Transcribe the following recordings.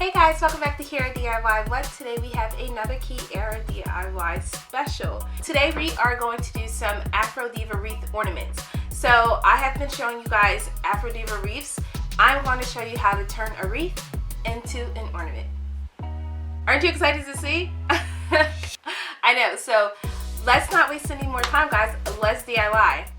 Hey guys, welcome back to Chiara DIY What. Today we have another Chiara DIY special. Today we are going to do some Afro Diva Wreath ornaments. So I have been showing you guys Afro Diva Wreaths. I'm going to show you how to turn a wreath into an ornament. Aren't you excited to see? I know, so let's not waste any more time guys, let's DIY.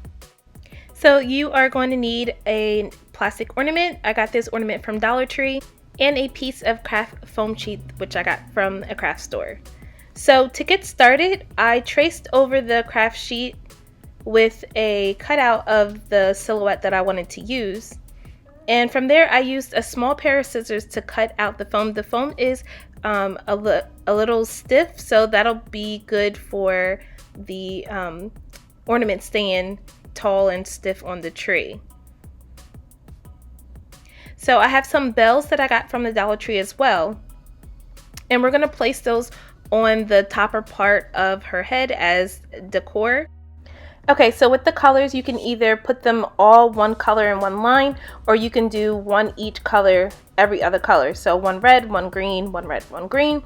So you are going to need a plastic ornament. I got this ornament from Dollar Tree. And a piece of craft foam sheet, which I got from a craft store. So to get started, I traced over the craft sheet with a cutout of the silhouette that I wanted to use. And from there, I used a small pair of scissors to cut out the foam. The foam is a little stiff, so that'll be good for the ornament staying tall and stiff on the tree. So I have some bells that I got from the Dollar Tree as well. And we're going to place those on the topper part of her head as decor. Okay, so with the colors, you can either put them all one color in one line, or you can do one each color, every other color. So one red, one green, one red, one green.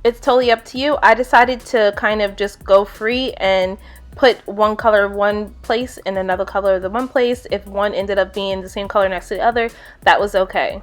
It's totally up to you. I decided to kind of just go free and put one color one place and another color the one place. If one ended up being the same color next to the other, that was okay.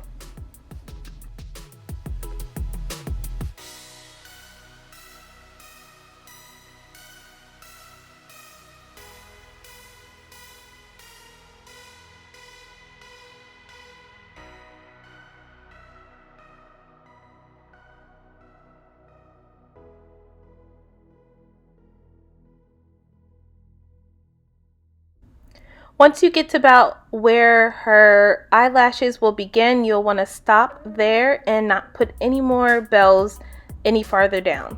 Once you get to about where her eyelashes will begin, you'll want to stop there and not put any more bells any farther down.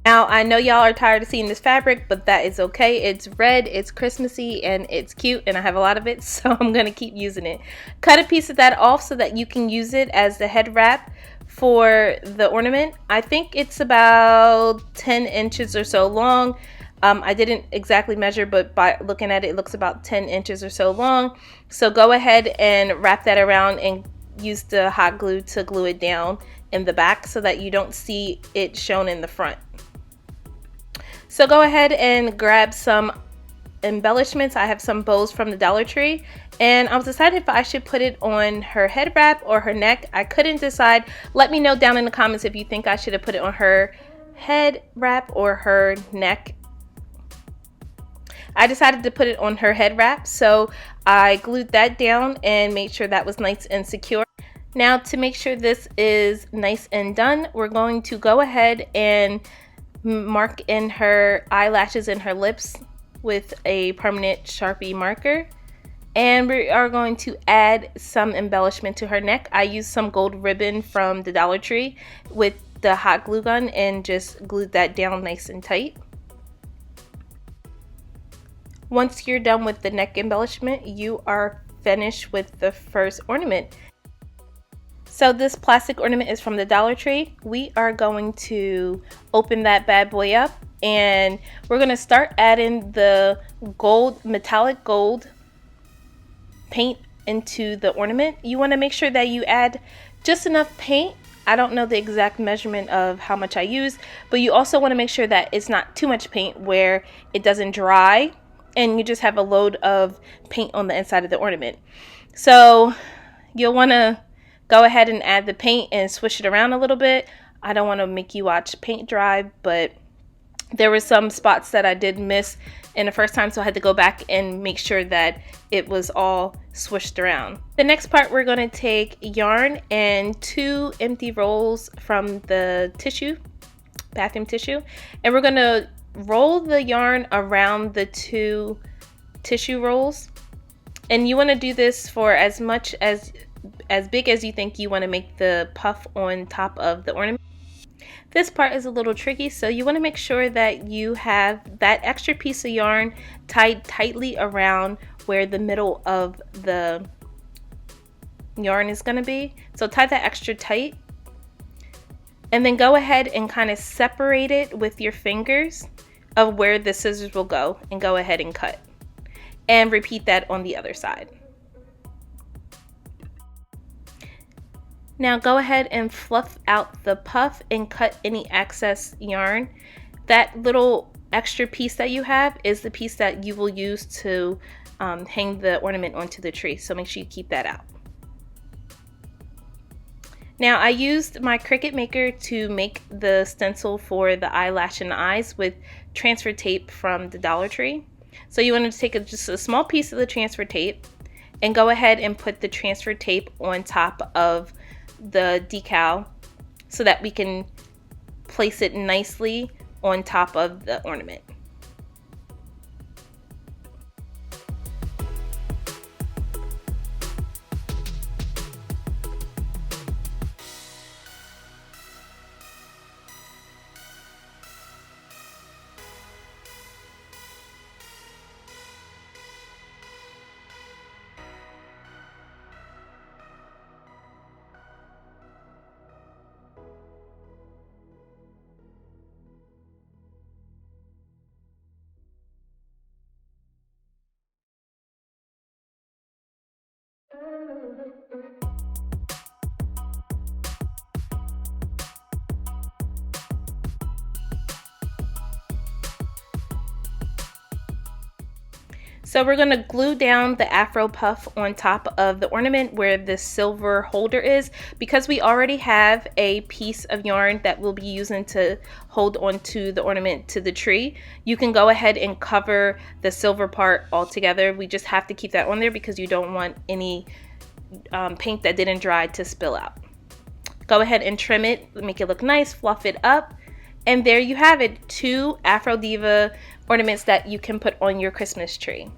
Now, I know y'all are tired of seeing this fabric, but that is okay. It's red, it's Christmassy, and it's cute, and I have a lot of it, so I'm going to keep using it. Cut a piece of that off so that you can use it as the head wrap for the ornament. I think it's about 10 inches or so long. I didn't exactly measure, but by looking at it, it looks about 10 inches or so long. So go ahead and wrap that around and use the hot glue to glue it down in the back so that you don't see it shown in the front. So go ahead and grab some embellishments. I have some bows from the Dollar Tree, and I was deciding if I should put it on her head wrap or her neck. I couldn't decide. Let me know down in the comments if you think I should have put it on her head wrap or her neck. I decided to put it on her head wrap, so I glued that down and made sure that was nice and secure. Now, to make sure this is nice and done, we're going to go ahead and mark in her eyelashes and her lips with a permanent Sharpie marker. And we are going to add some embellishment to her neck. I used some gold ribbon from the Dollar Tree with the hot glue gun and just glued that down nice and tight. Once you're done with the neck embellishment, you are finished with the first ornament. So this plastic ornament is from the Dollar Tree. We are going to open that bad boy up, and we're going to start adding the gold, metallic gold paint into the ornament. You want to make sure that you add just enough paint. I don't know the exact measurement of how much I use, but you also want to make sure that it's not too much paint where it doesn't dry and you just have a load of paint on the inside of the ornament. So you'll want to go ahead and add the paint and swish it around a little bit. I don't want to make you watch paint dry, but there were some spots that I did miss in the first time, so I had to go back and make sure that it was all swished around. The next part, we're going to take yarn and 2 empty rolls from the tissue, bathroom tissue, and we're going to roll the yarn around the 2 tissue rolls. And you want to do this for as much as big as you think you want to make the puff on top of the ornament. This part is a little tricky, so you want to make sure that you have that extra piece of yarn tied tightly around where the middle of the yarn is going to be. So tie that extra tight, and then go ahead and kind of separate it with your fingers of where the scissors will go, and go ahead and cut, and repeat that on the other side. Now go ahead and fluff out the puff and cut any excess yarn. That little extra piece that you have is the piece that you will use to hang the ornament onto the tree, so make sure you keep that out. Now I used my Cricut Maker to make the stencil for the eyelash and the eyes with transfer tape from the Dollar Tree. So you want to take just a small piece of the transfer tape and go ahead and put the transfer tape on top of the decal so that we can place it nicely on top of the ornament. So we're going to glue down the Afro puff on top of the ornament where the silver holder is. Because we already have a piece of yarn that we'll be using to hold onto the ornament to the tree, you can go ahead and cover the silver part altogether. We just have to keep that on there because you don't want any paint that didn't dry to spill out. Go ahead and trim it, make it look nice, fluff it up, and there you have it, 2 Afro Diva ornaments that you can put on your Christmas tree.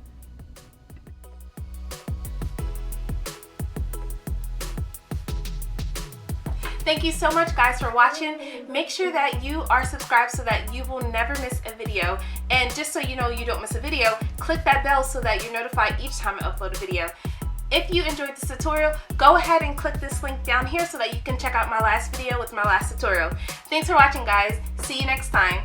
Thank you so much guys for watching. Make sure that you are subscribed so that you will never miss a video. And just so you know you don't miss a video, click that bell so that you're notified each time I upload a video. If you enjoyed this tutorial, go ahead and click this link down here so that you can check out my last video with my last tutorial. Thanks for watching guys. See you next time.